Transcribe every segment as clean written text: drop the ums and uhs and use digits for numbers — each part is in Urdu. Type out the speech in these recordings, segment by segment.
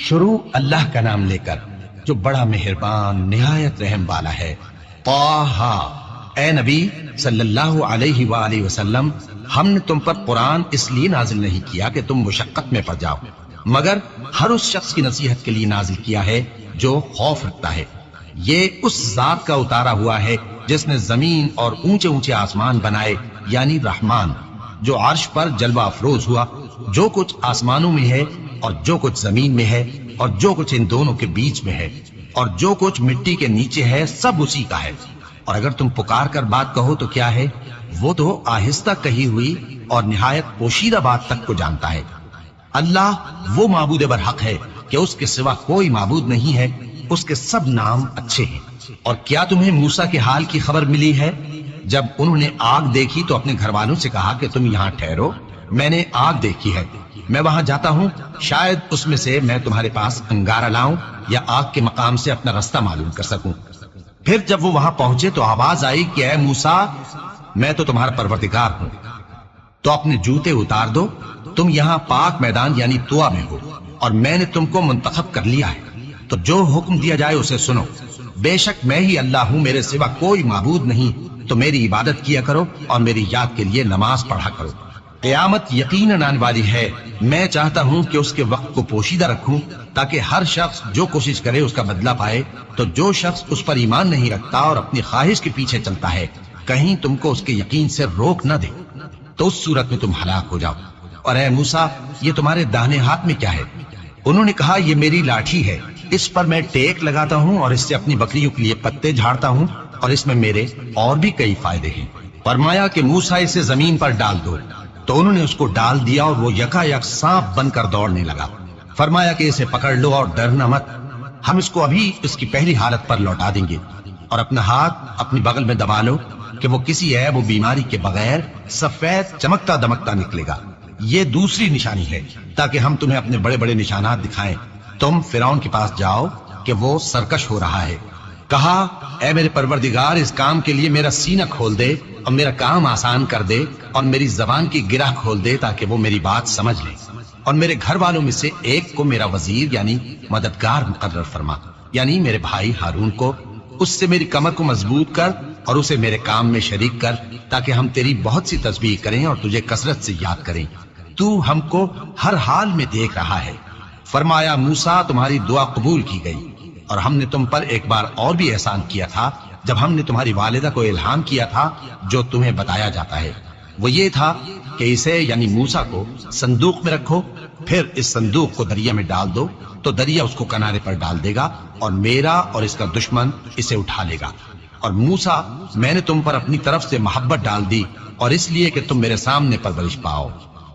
شروع اللہ کا نام لے کر جو بڑا مہربان نہایت رحم والا ہے۔ طٰہٰ، اے نبی صلی اللہ علیہ وآلہ وسلم، ہم نے تم پر قرآن اس لیے نازل نہیں کیا کہ تم مشقت میں پڑ جاؤ، مگر ہر اس شخص کی نصیحت کے لیے نازل کیا ہے جو خوف رکھتا ہے۔ یہ اس ذات کا اتارا ہوا ہے جس نے زمین اور اونچے اونچے آسمان بنائے، یعنی رحمان، جو عرش پر جلوہ افروز ہوا۔ جو کچھ آسمانوں میں ہے اور جو کچھ زمین میں ہے اور جو کچھ ان دونوں کے بیچ میں ہے اور جو کچھ مٹی کے نیچے ہے، سب اسی کا ہے۔ اور اگر تم پکار کر بات کہو تو کیا ہے، وہ تو آہستہ کہی ہوئی اور نہایت پوشیدہ بات تک کو جانتا ہے۔ اللہ وہ معبود برحق ہے کہ اس کے سوا کوئی معبود نہیں ہے، اس کے سب نام اچھے ہیں۔ اور کیا تمہیں موسیٰ کے حال کی خبر ملی ہے؟ جب انہوں نے آگ دیکھی تو اپنے گھر والوں سے کہا کہ تم یہاں ٹھہرو، میں نے آگ دیکھی ہے، میں وہاں جاتا ہوں، شاید اس میں سے میں تمہارے پاس انگارہ لاؤں یا آگ کے مقام سے اپنا رستہ معلوم کر سکوں۔ پھر جب وہ وہاں پہنچے تو آواز آئی کہ اے موسیٰ، میں تو تمہارا پروردگار ہوں، تو اپنے جوتے اتار دو، تم یہاں پاک میدان یعنی طویٰ میں ہو، اور میں نے تم کو منتخب کر لیا ہے، تو جو حکم دیا جائے اسے سنو۔ بے شک میں ہی اللہ ہوں، میرے سوا کوئی معبود نہیں، تو میری عبادت کیا کرو اور میری یاد کے لیے نماز پڑھا کرو۔ قیامت یقیناً آنے والی ہے، میں چاہتا ہوں کہ اس کے وقت کو پوشیدہ رکھوں تاکہ ہر شخص جو کوشش کرے اس کا بدلہ پائے۔ تو جو شخص اس پر ایمان نہیں رکھتا اور اپنی خواہش کے پیچھے چلتا ہے، کہیں تم کو اس کے یقین سے روک نہ دے، تو اس صورت میں تم ہلاک ہو جاؤ۔ اور اے موسیٰ، یہ تمہارے داہنے ہاتھ میں کیا ہے؟ انہوں نے کہا یہ میری لاٹھی ہے، اس پر میں ٹیک لگاتا ہوں اور اس سے اپنی بکریوں کے لیے پتے جھاڑتا ہوں، اور اس میں میرے اور بھی کئی فائدے ہیں۔ فرمایا کہ موسیٰ اسے زمین پر ڈال دو، تو انہوں نے اس کو ڈال دیا اور وہ یکا یک سانپ بن کر دوڑنے لگا۔ فرمایا کہ اسے پکڑ لو اور ڈرنا مت، ہم اس کو ابھی اس کی پہلی حالت پر لوٹا دیں گے، اور اپنا ہاتھ اپنی بغل میں دبا لو کہ وہ کسی عیب و بیماری کے بغیر سفید چمکتا دمکتا نکلے گا۔ یہ دوسری نشانی ہے تاکہ ہم تمہیں اپنے بڑے بڑے نشانات دکھائیں۔ تم فرعون کے پاس جاؤ کہ وہ سرکش ہو رہا ہے۔ کہا اے میرے پروردگار، اس کام کے لیے میرا سینہ کھول دے اور میرا کام آسان کر دے، اور میری زبان کی گرہ کھول دے تاکہ وہ میری بات سمجھ لے، اور میرے گھر والوں میں سے ایک کو میرا وزیر یعنی مددگار مقرر فرما، یعنی میرے بھائی ہارون کو۔ اس سے میری کمر کو مضبوط کر اور اسے میرے کام میں شریک کر، تاکہ ہم تیری بہت سی تسبیح کریں اور تجھے کثرت سے یاد کریں۔ تو ہم کو ہر حال میں دیکھ رہا ہے۔ فرمایا موسیٰ، تمہاری دعا قبول کی گئی، اور ہم نے تم پر ایک بار اور بھی احسان کیا تھا جب ہم نے تمہاری والدہ کو الہام کیا تھا جو تمہیں بتایا جاتا ہے۔ وہ یہ تھا کہ اسے یعنی موسیٰ کو صندوق میں رکھو، پھر اس صندوق کو دریا میں ڈال دو، تو دریا اس کو کنارے پر ڈال دے گا، اور میرا اور اس کا دشمن اسے اٹھا لے گا۔ اور موسیٰ، میں نے تم پر اپنی طرف سے محبت ڈال دی، اور اس لیے کہ تم میرے سامنے پرورش پاؤ۔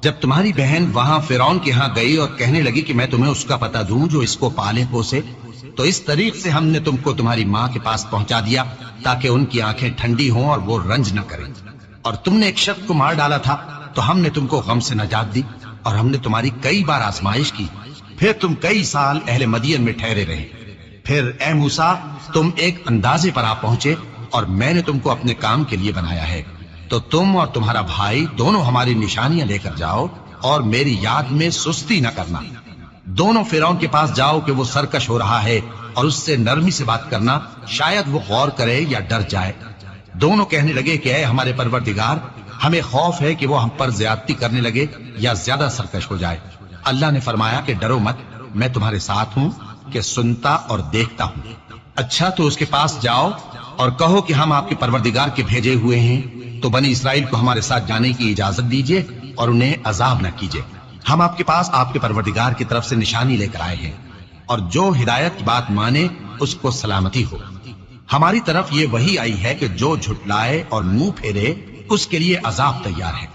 جب تمہاری بہن وہاں فرعون کے ہاں گئی اور کہنے لگی کہ میں تمہیں اس کا پتہ دوں جو اس کو پالے پوسے، تو اس طریق سے ہم نے تم کو تمہاری ماں کے پاس پہنچا دیا تاکہ ان کی آنکھیں ٹھنڈی ہوں اور وہ رنج نہ کریں۔ اور تم نے ایک شخص کو مار ڈالا تھا تو ہم نے تم کو غم سے نجات دی، اور ہم نے تمہاری کئی بار آزمائش کی، پھر تم کئی سال اہل مدین میں ٹھہرے رہے۔ پھر اے موسیٰ، تم ایک اندازے پر آ پہنچے اور میں نے تم کو اپنے کام کے لیے بنایا ہے، تو تم اور تمہارا بھائی دونوں ہماری نشانیاں لے کر جاؤ اور میری یاد میں سستی نہ کرنا۔ دونوں فرعون کے پاس جاؤ کہ وہ سرکش ہو رہا ہے، اور اس سے نرمی سے بات کرنا، شاید وہ غور کرے یا ڈر جائے۔ دونوں کہنے لگے کہ اے ہمارے پروردگار، ہمیں خوف ہے کہ وہ ہم پر زیادتی کرنے لگے یا زیادہ سرکش ہو جائے۔ اللہ نے فرمایا کہ ڈرو مت، میں تمہارے ساتھ ہوں کہ سنتا اور دیکھتا ہوں۔ اچھا تو اس کے پاس جاؤ اور کہو کہ ہم آپ کے پروردگار کے بھیجے ہوئے ہیں، تو بنی اسرائیل کو ہمارے ساتھ جانے کی اجازت دیجیے اور انہیں عذاب نہ کیجیے۔ ہم آپ کے پاس آپ کے پروردگار کی طرف سے نشانی لے کر آئے ہیں، اور جو ہدایت کی بات مانے اس کو سلامتی ہو۔ ہماری طرف یہ وحی آئی ہے کہ جو جھٹلائے اور منہ پھیرے اس کے لیے عذاب تیار ہے۔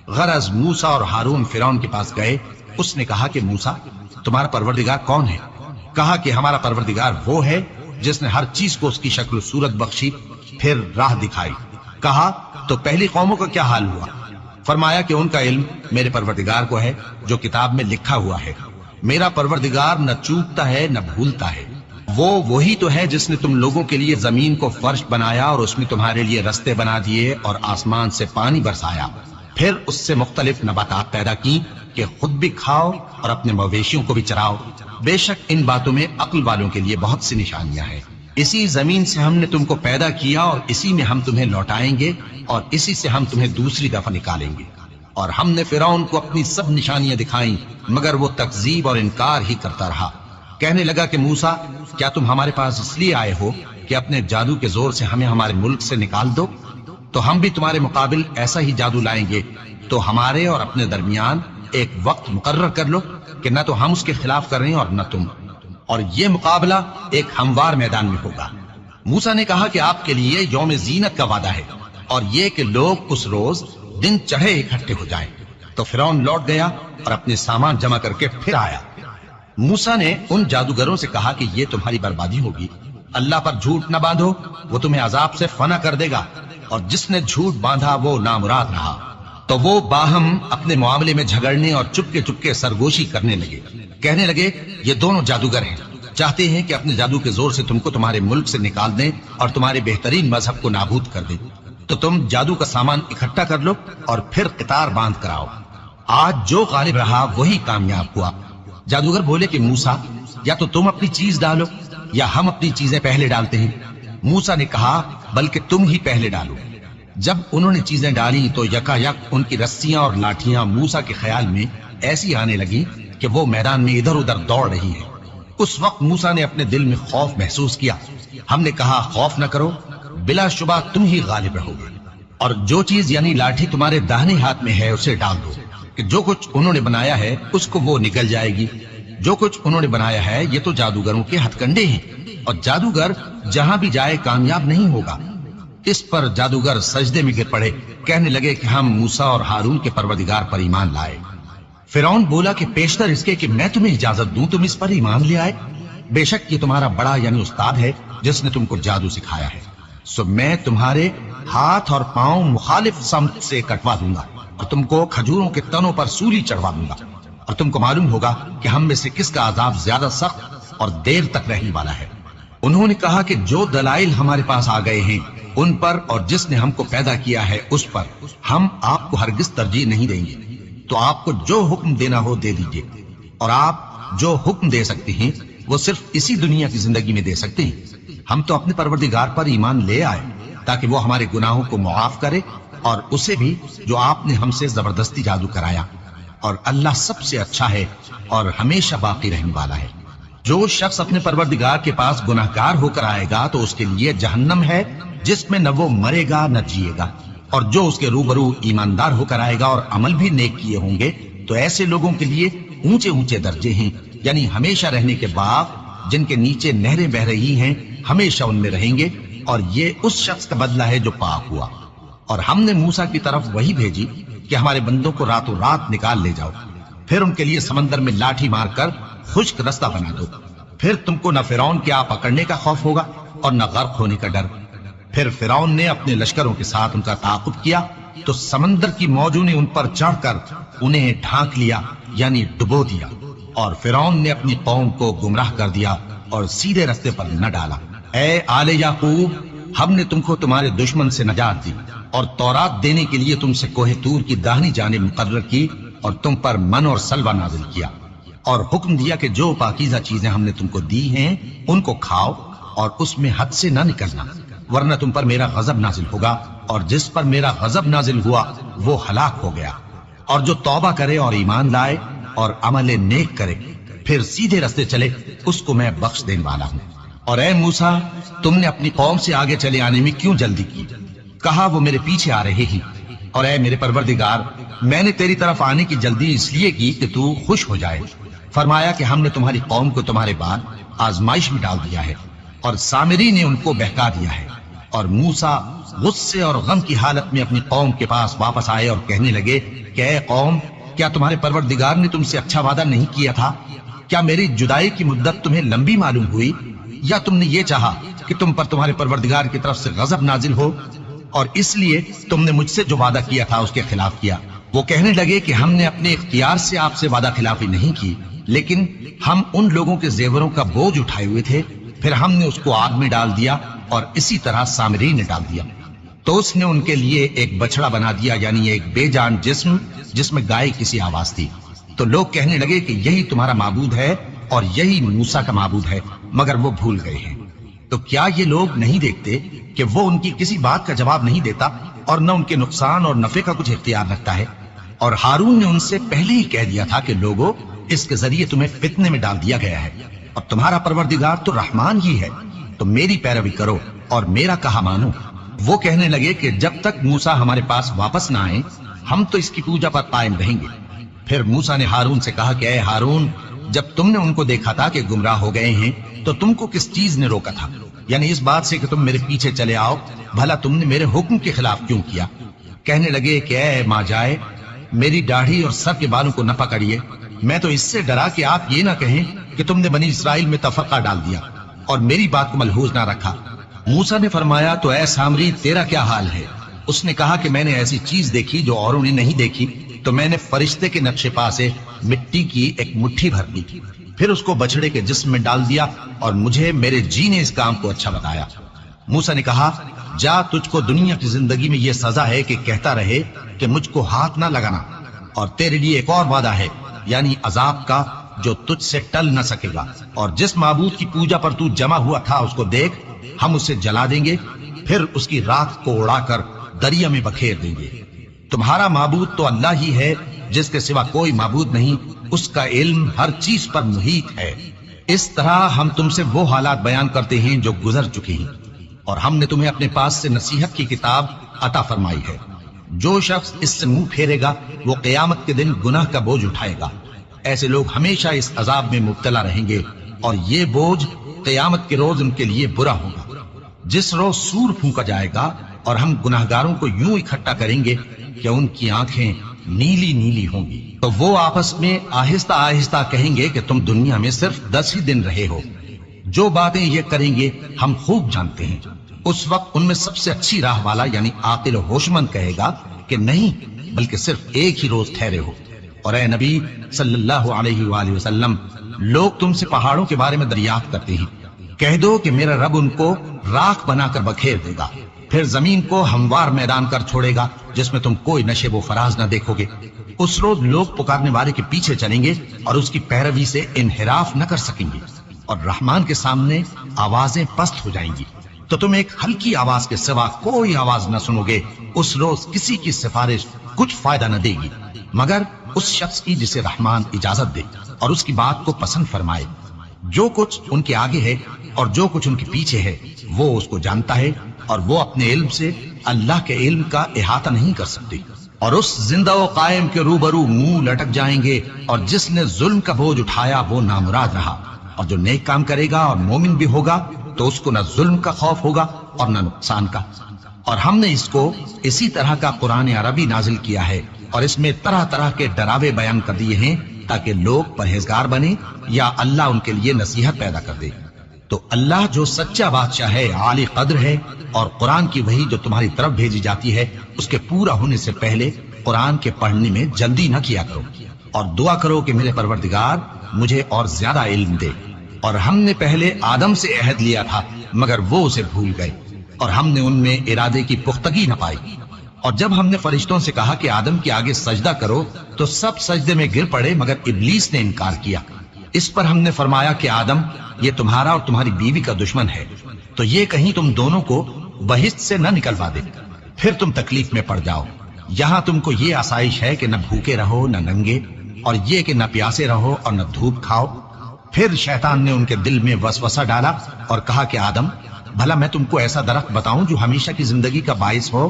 غرض موسیٰ اور ہارون فرعون کے پاس گئے۔ اس نے کہا کہ موسیٰ، تمہارا پروردگار کون ہے؟ کہا کہ ہمارا پروردگار وہ ہے جس نے ہر چیز کو اس کی شکل و صورت بخشی، پھر راہ دکھائی۔ کہا تو پہلی قوموں کا کیا حال ہوا؟ فرمایا کہ ان کا علم میرے پروردگار کو ہے جو کتاب میں لکھا ہوا ہے۔ میرا پروردگار نہ چوکتا ہے نہ بھولتا ہے۔ وہ وہی تو ہے جس نے تم لوگوں کے لیے زمین کو فرش بنایا اور اس میں تمہارے لیے رستے بنا دیے اور آسمان سے پانی برسایا، پھر اس سے مختلف نباتات پیدا کی کہ خود بھی کھاؤ اور اپنے مویشیوں کو بھی چراؤ۔ بے شک ان باتوں میں عقل والوں کے لیے بہت سی نشانیاں ہیں۔ اسی زمین سے ہم نے تم کو پیدا کیا اور اسی میں ہم تمہیں لوٹائیں گے اور اسی سے ہم تمہیں دوسری دفعہ نکالیں گے۔ اور ہم نے فرعون کو اپنی سب نشانیاں دکھائیں مگر وہ تکذیب اور انکار ہی کرتا رہا۔ کہنے لگا کہ موسیٰ، کیا تم ہمارے پاس اس لیے آئے ہو کہ اپنے جادو کے زور سے ہمیں ہمارے ملک سے نکال دو؟ تو ہم بھی تمہارے مقابل ایسا ہی جادو لائیں گے، تو ہمارے اور اپنے درمیان ایک وقت مقرر کر لو کہ نہ تو ہم اس کے خلاف کر رہے ہیں اور نہ تم، اور یہ مقابلہ ایک ہموار میدان میں ہوگا۔ موسیٰ نے کہا کہ آپ کے لیے یوم زینت کا وعدہ ہے اور یہ کہ لوگ اس روز دن چڑھے اکٹھے ہو جائیں۔ تو فرعون لوٹ گیا اور اپنے سامان جمع کر کے پھر آیا۔ موسیٰ نے ان جادوگروں سے کہا کہ یہ تمہاری بربادی ہوگی، اللہ پر جھوٹ نہ باندھو، وہ تمہیں عذاب سے فنا کر دے گا، اور جس نے جھوٹ باندھا وہ نامراد رہا۔ تو وہ باہم اپنے معاملے میں جھگڑنے اور چپکے چپکے سرگوشی کرنے لگے۔ کہنے لگے یہ دونوں جادوگر ہیں، چاہتے ہیں کہ اپنے جادو کے زور سے تم کو تمہارے ملک سے نکال دیں اور تمہارے بہترین مذہب کو نابود کر دیں۔ تو تم جادو کا سامان اکٹھا کر لو اور پھر قطار باندھ کر آؤ، آج جو غالب رہا وہی کامیاب ہوا۔ جادوگر بولے کہ موسیٰ، یا تو تم اپنی چیز ڈالو یا ہم اپنی چیزیں پہلے ڈالتے ہیں۔ موسیٰ نے کہا بلکہ تم ہی پہلے ڈالو۔ جب انہوں نے چیزیں ڈالی تو یکا یک ان کی رسیاں اور لاٹھیاں موسیٰ کے خیال میں ایسی آنے لگی کہ وہ میدان میں ادھر ادھر دوڑ رہی ہے۔ اس وقت موسیٰ نے اپنے دل میں خوف محسوس کیا۔ ہم نے کہا خوف نہ کرو، بلا شبہ تم ہی غالب رہو گے، اور جو چیز یعنی لاٹھی تمہارے داہنے ہاتھ میں ہے اسے ڈال دو کہ جو کچھ انہوں نے بنایا ہے اس کو وہ نکل جائے گی۔ جو کچھ انہوں نے بنایا ہے یہ تو جادوگروں کے ہتھ کنڈے ہیں، اور جادوگر جہاں بھی جائے کامیاب نہیں ہوگا۔ اس پر جادوگر سجدے میں گر پڑے، کہنے لگے کہ ہم موسیٰ اور ہارون کے پروردگار پر ایمان لائے۔ فرعون بولا کہ پیشتر اس کے کہ میں تمہیں اجازت دوں تم اس پر ایمان لے آئے، بے شک یہ تمہارا بڑا یعنی استاد ہے جس نے تم کو جادو سکھایا ہے، سو میں تمہارے ہاتھ اور پاؤں مخالف سمت سے کٹوا دوں گا اور تم کو کھجوروں کے تنوں پر سولی چڑھوا دوں گا، اور تم کو معلوم ہوگا کہ ہم میں سے کس کا عذاب زیادہ سخت اور دیر تک رہنے والا ہے۔ انہوں نے کہا کہ جو دلائل ہمارے پاس آ گئے ہیں ان پر اور جس نے ہم کو پیدا کیا ہے اس پر ہم آپ کو ہرگز ترجیح نہیں دیں گے، تو آپ کو جو حکم دینا ہو دے دیجئے، اور آپ جو حکم دے سکتے ہیں وہ صرف اسی دنیا کی زندگی میں دے سکتے ہیں۔ ہم تو اپنے پروردگار پر ایمان لے آئے تاکہ وہ ہمارے گناہوں کو معاف کرے، اور اسے بھی جو آپ نے ہم سے زبردستی جادو کرایا، اور اللہ سب سے اچھا ہے اور ہمیشہ باقی رہنے والا ہے۔ جو شخص اپنے پروردگار کے پاس گناہگار ہو کر آئے گا تو اس کے لیے جہنم ہے جس میں نہ وہ مرے گا نہ جیے گا، اور جو اس کے روبرو ایماندار ہو کر آئے گا اور عمل بھی نیک کیے ہوں گے تو ایسے لوگوں کے لیے اونچے اونچے درجے ہیں، یعنی ہمیشہ رہنے کے باغ جن کے نیچے نہریں بہ رہی ہیں، ہمیشہ ان میں رہیں گے، اور یہ اس شخص کا بدلہ ہے جو پاک ہوا۔ اور ہم نے موسیٰ کی طرف وہی بھیجی کہ ہمارے بندوں کو راتوں رات نکال لے جاؤ، پھر ان کے لیے سمندر میں لاٹھی مار کر خشک رستہ بنا دو، پھر تم کو نہ فرعون کے آ پکڑنے کا خوف ہوگا اور نہ غرق ہونے کا ڈر۔ پھر فرعون نے اپنے لشکروں کے ساتھ ان کا تعاقب کیا تو سمندر کی موجوں نے ان پر چڑھ کر انہیں ڈھانک لیا یعنی ڈبو دیا، اور فرعون نے اپنی قوم کو گمراہ کر دیا اور سیدھے رستے پر نہ ڈالا۔ اے آل یعقوب، ہم نے تم کو تمہارے دشمن سے نجات دی اور تورات دینے کے لیے تم سے کوہ طور کی داہنی جانب مقرر کی، اور تم پر من اور سلوہ نازل کیا، اور حکم دیا کہ جو پاکیزہ چیزیں ہم نے تم کو دی ہیں ان کو کھاؤ اور اس میں حد سے نہ نکلنا، ورنہ تم پر میرا غضب نازل ہوگا، اور جس پر میرا غضب نازل ہوا وہ ہلاک ہو گیا۔ اور جو توبہ کرے اور ایمان لائے اور عمل نیک کرے پھر سیدھے رستے چلے اس کو میں بخش دینے والا ہوں۔ اور اے موسیٰ، تم نے اپنی قوم سے آگے چلے آنے میں کیوں جلدی کی؟ کہا وہ میرے پیچھے آ رہے ہی۔ اور اے میرے پروردگار، میں نے تیری طرف آنے کی جلدی اس لیے کی کہ تو خوش ہو جائے۔ فرمایا کہ ہم نے تمہاری قوم کو تمہارے بعد آزمائش میں ڈال دیا ہے، اور سامری نے ان کو بہکا دیا ہے۔ اور موسیٰ غصے اور غم کی حالت میں اپنی قوم کے پاس واپس آئے اور کہنے لگے کہ اے قوم، کیا تمہارے پروردگار نے تم سے اچھا وعدہ نہیں کیا تھا؟ کیا میری جدائی کی مدت تمہیں لمبی معلوم ہوئی، یا تم نے یہ چاہا کہ تم پر تمہارے پروردگار کی طرف سے غضب نازل ہو، اور اس لیے تم نے مجھ سے جو وعدہ کیا تھا اس کے خلاف کیا؟ وہ کہنے لگے کہ ہم نے اپنے اختیار سے آپ سے وعدہ خلافی نہیں کی، لیکن ہم ان لوگوں کے زیوروں کا بوجھ اٹھائے ہوئے تھے، پھر ہم نے اس کو آگ میں ڈال دیا، اور اسی طرح سامری نے ڈال دیا۔ تو اس نے ان کے لیے ایک بچڑا بنا دیا، یعنی ایک بے جان جسم جس میں گائے کسی آواز تھی۔ تو لوگ کہنے لگے کہ یہی تمہارا معبود ہے اور یہی موسیٰ کا معبود ہے، مگر وہ بھول گئے ہیں۔ تو کیا یہ لوگ نہیں دیکھتے کہ وہ ان کی کسی بات کا جواب نہیں دیتا اور نہ ان کے نقصان اور نفع کا کچھ اختیار رکھتا ہے؟ اور ہارون نے ان سے پہلے ہی کہہ دیا تھا کہ لوگوں، اس کے ذریعے تمہیں فتنے میں ڈال دیا گیا ہے، اور تمہارا پروردگار تو رحمان ہی ہے، تو میری پیروی کرو اور میرا کہا مانو۔ وہ کہنے لگے کہ جب تک موسیٰ ہمارے پاس واپس نہ آئے ہم تو اس کی پوجا پر قائم رہیں گے۔ پھر موسیٰ نے ہارون سے کہا کہ اے ہارون، جب تم نے ان کو دیکھا تھا کہ گمراہ ہو گئے ہیں تو تم کو کس چیز نے روکا تھا؟ یعنی اس بات سے کہ تم میرے پیچھے چلے آؤ، بھلا تم نے میرے حکم کے خلاف کیوں کیا؟ کہنے لگے کہ اے ماں جائے، میری داڑھی اور سر کے بالوں کو نہ پکڑیے، میں تو اس سے ڈرا کہ آپ یہ نہ کہیں کہ تم نے بنی اسرائیل میں تفرقہ ڈال دیا اور میری بات کو ملحوظ نہ رکھا۔ موسیٰ نے فرمایا تو اے سامری، تیرا کیا حال ہے؟ اس نے کہا کہ میں نے ایسی چیز دیکھی جو اوروں نے نہیں دیکھی، تو میں نے فرشتے کے نقش پا سے مٹی کی ایک مٹھی بھر لی، پھر اس کو بچڑے کے جسم میں ڈال دیا، اور مجھے میرے جی نے اس کام کو اچھا بتایا۔ موسیٰ نے کہا جا، تجھ کو دنیا کی زندگی میں یہ سزا ہے کہ کہتا رہے کہ مجھ کو ہاتھ نہ لگانا، اور تیرے لیے ایک اور وعدہ ہے، یعنی عذاب کا جو تجھ سے ٹل نہ سکے گا، اور جس معبود کی پوجا پر تو جمع ہوا تھا اس کو دیکھ، ہم اسے جلا دیں گے، پھر اس کی راکھ کو اڑا کر دریا میں بکھیر دیں گے۔ تمہارا معبود تو اللہ ہی ہے، جس کے سوا کوئی معبود نہیں، اس کا علم ہر چیز پر محیط ہے۔ اس طرح ہم تم سے وہ حالات بیان کرتے ہیں جو گزر چکے ہیں، اور ہم نے تمہیں اپنے پاس سے نصیحت کی کتاب عطا فرمائی ہے۔ جو شخص اس سے منہ پھیرے گا وہ قیامت کے دن گناہ کا بوجھ اٹھائے گا۔ ایسے لوگ ہمیشہ اس عذاب میں مبتلا رہیں گے، اور یہ بوجھ قیامت کے روز ان کے لیے برا ہوگا، جس روز سور پھونکا جائے گا اور ہم گناہگاروں کو یوں اکٹھا کریں گے کہ ان کی آنکھیں نیلی نیلی ہوں گی۔ تو وہ آپس میں آہستہ آہستہ کہیں گے کہ تم دنیا میں صرف 10 ہی دن رہے ہو، جو باتیں یہ کریں گے ہم خوب جانتے ہیں۔ اس وقت ان میں سب سے اچھی راہ والا یعنی عاقل و ہوشمند کہے گا کہ نہیں، بلکہ صرف ایک ہی روز ٹھہرے ہو۔ اور اے نبی صلی اللہ علیہ وآلہ وسلم، لوگ تم سے پہاڑوں کے بارے میں دریافت کرتے ہیں، کہہ دو کہ میرا رب ان کو راکھ بنا کر بکھیر دے گا، پھر زمین کو ہموار میدان کر چھوڑے گا جس میں تم کوئی نشیب و فراز نہ دیکھو گے۔ اس روز لوگ پکارنے والے کے پیچھے چلیں گے اور اس کی پیروی سے انحراف نہ کر سکیں گے، اور رحمان کے سامنے آوازیں پست ہو جائیں گی، تو تم ایک ہلکی آواز کے سوا کوئی آواز نہ سنو گے۔ اس روز کسی کی سفارش کچھ فائدہ نہ دے گی مگر اس شخص کی جسے رحمان اجازت دے اور اس کی بات کو پسند فرمائے۔ جو کچھ ان کے آگے ہے اور جو کچھ ان کے پیچھے ہے وہ اس کو جانتا ہے، اور وہ اپنے علم سے اللہ کے علم کا احاطہ نہیں کر سکتے۔ اور اس زندہ و قائم کے روبرو منہ لٹک جائیں گے، اور جس نے ظلم کا بوجھ اٹھایا وہ نامراد رہا، اور جو نیک کام کرے گا اور مومن بھی ہوگا تو اس کو نہ ظلم کا خوف ہوگا اور نہ نقصان کا۔ اور ہم نے اس کو اسی طرح کا قرآن عربی نازل کیا ہے، اور اس میں طرح طرح کے ڈراوے بیان کر دیے ہیں تاکہ لوگ پرہیزگار بنے یا اللہ ان کے لیے نصیحت پیدا کر دے۔ تو اللہ جو سچا بادشاہ ہے، عالی قدر ہے، اور قرآن کی وحی جو تمہاری طرف بھیجی جاتی ہے اس کے پورا ہونے سے پہلے قرآن کے پڑھنے میں جلدی نہ کیا کرو، اور دعا کرو کہ میرے پروردگار مجھے اور زیادہ علم دے۔ اور ہم نے پہلے آدم سے عہد لیا تھا مگر وہ اسے بھول گئے، اور ہم نے ان میں ارادے کی پختگی نہ پائی۔ اور جب ہم نے فرشتوں سے کہا کہ آدم کے آگے سجدہ کرو تو سب سجدے میں گر پڑے مگر ابلیس نے انکار کیا۔ اس پر ہم نے فرمایا کہ آدم، یہ تمہارا اور تمہاری بیوی کا دشمن ہے، تو یہ کہیں تم دونوں کو بہشت سے نہ نکلوا دے، پھر تم تکلیف میں پڑ جاؤ۔ یہاں تم کو یہ آسائش ہے کہ نہ بھوکے رہو نہ ننگے، اور یہ کہ نہ پیاسے رہو اور نہ دھوپ کھاؤ۔ پھر شیطان نے ان کے دل میں وسوسہ ڈالا اور کہا کہ آدم، بھلا میں تم کو ایسا درخت بتاؤں جو ہمیشہ کی زندگی کا باعث ہو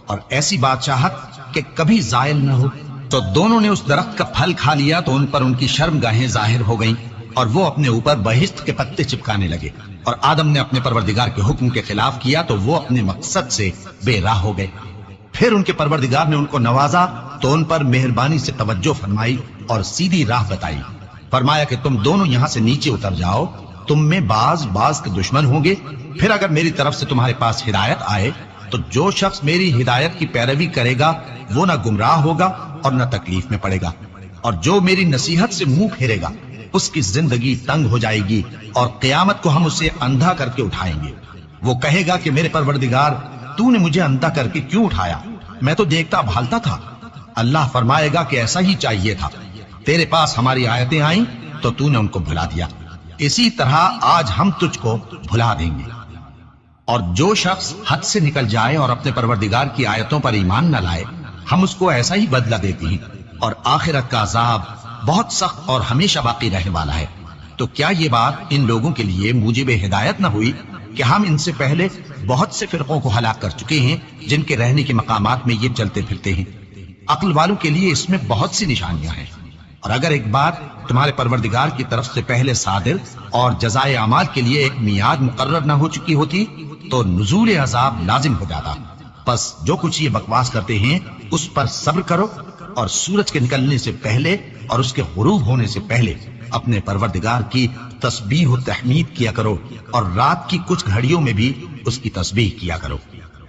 اور ایسی بادشاہت کہ کبھی زائل نہ ہو؟ تو دونوں نے اس درخت کا پھل کھا لیا تو ان پر ان کی شرم گاہیں ظاہر ہو گئیں، اور وہ اپنے اوپر بہشت کے پتے چپکانے لگے۔ اور آدم نے اپنے پروردگار کے حکم کے خلاف کیا تو وہ اپنے مقصد سے بے راہ ہو گئے۔ پھر ان کے پروردگار نے ان کو نوازا تو ان پر مہربانی سے توجہ فرمائی اور سیدھی راہ بتائی۔ فرمایا کہ تم دونوں یہاں سے نیچے اتر جاؤ، تم میں بعض کے دشمن ہوں گے، پھر اگر میری طرف سے تمہارے پاس ہدایت آئے تو جو شخص میری ہدایت کی پیروی کرے گا وہ نہ گمراہ ہوگا اور نہ تکلیف میں پڑے گا، اور جو میری نصیحت سے منہ پھیرے گا اس کی زندگی تنگ ہو جائے گی، اور قیامت کو ہم اسے اندھا کر کے اٹھائیں گے۔ وہ کہے گا کہ میرے پروردگار، تو نے مجھے اندھا کر کے کیوں اٹھایا؟ میں تو دیکھتا بھالتا تھا۔ اللہ فرمائے گا کہ ایسا ہی چاہیے تھا، تیرے پاس ہماری آیتیں آئیں تو تو نے ان کو بھلا دیا، اسی طرح آج ہم تجھ کو بھلا دیں گے۔ اور جو شخص حد سے نکل جائے اور اپنے پروردگار کی آیتوں پر ایمان نہ لائے، ہم اس کو ایسا ہی بدلہ دیتے ہیں، اور آخرت کا عذاب بہت سخت اور ہمیشہ باقی رہنے والا ہے۔ تو کیا یہ بات ان لوگوں کے لیے موجب ہدایت نہ ہوئی کہ ہم ان سے پہلے بہت سے فرقوں کو ہلاک کر چکے ہیں جن کے رہنے کے مقامات میں یہ چلتے پھرتے ہیں؟ عقل والوں کے لیے اس میں بہت سی نشانیاں ہیں۔ اور اگر ایک بات تمہارے پروردگار کی طرف سے پہلے صادر اور جزائے اعمال کے لیے ایک میعاد مقرر نہ ہو چکی ہوتی تو نزول عذاب لازم ہو جاتا۔ پس جو کچھ یہ بکواس کرتے ہیں اس پر صبر کرو، اور سورج کے نکلنے سے پہلے اور اس کے غروب ہونے سے پہلے اپنے پروردگار کی تسبیح و تحمید کیا کرو، اور رات کی کچھ گھڑیوں میں بھی اس کی تسبیح کیا کرو،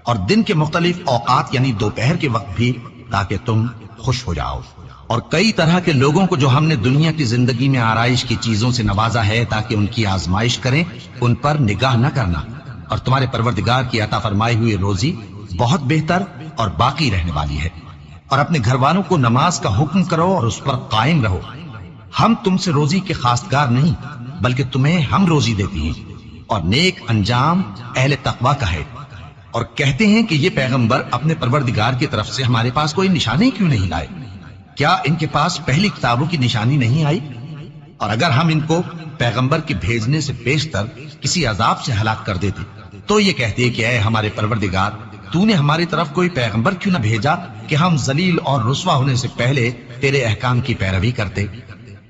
اور دن کے مختلف اوقات یعنی دوپہر کے وقت بھی، تاکہ تم خوش ہو جاؤ۔ اور کئی طرح کے لوگوں کو جو ہم نے دنیا کی زندگی میں آرائش کی چیزوں سے نوازا ہے تاکہ ان کی آزمائش کریں، ان پر نگاہ نہ کرنا، اور تمہارے پروردگار کی عطا فرمائی ہوئی روزی بہت بہتر اور باقی رہنے والی ہے۔ اور اپنے گھر والوں کو نماز کا حکم کرو اور اس پر قائم رہو۔ ہم تم سے روزی کے خواستگار نہیں، بلکہ تمہیں ہم روزی دیتے ہیں، اور نیک انجام اہل تقوی کا ہے۔ اور کہتے ہیں کہ یہ پیغمبر اپنے پروردگار کی طرف سے ہمارے پاس کوئی نشانی کیوں نہیں لائے؟ کیا ان کے پاس پہلی کتابوں کی نشانی نہیں آئی؟ اور اگر ہم ان کو پیغمبر کے بھیجنے سے پیشتر کسی عذاب سے ہلاک کر دیتے تو یہ کہتے کہ اے ہمارے پروردگار، تو نے ہماری طرف کوئی پیغمبر کیوں نہ بھیجا کہ ہم ذلیل اور رسوا ہونے سے پہلے تیرے احکام کی پیروی کرتے۔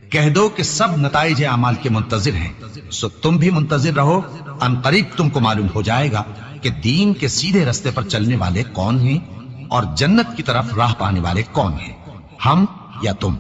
کہہ دو کہ سب نتائج اعمال کے منتظر ہیں، سو تم بھی منتظر رہو، ان قریب تم کو معلوم ہو جائے گا کہ دین کے سیدھے رستے پر چلنے والے کون ہیں اور جنت کی طرف راہ پانے والے کون ہیں، ہم یا تم۔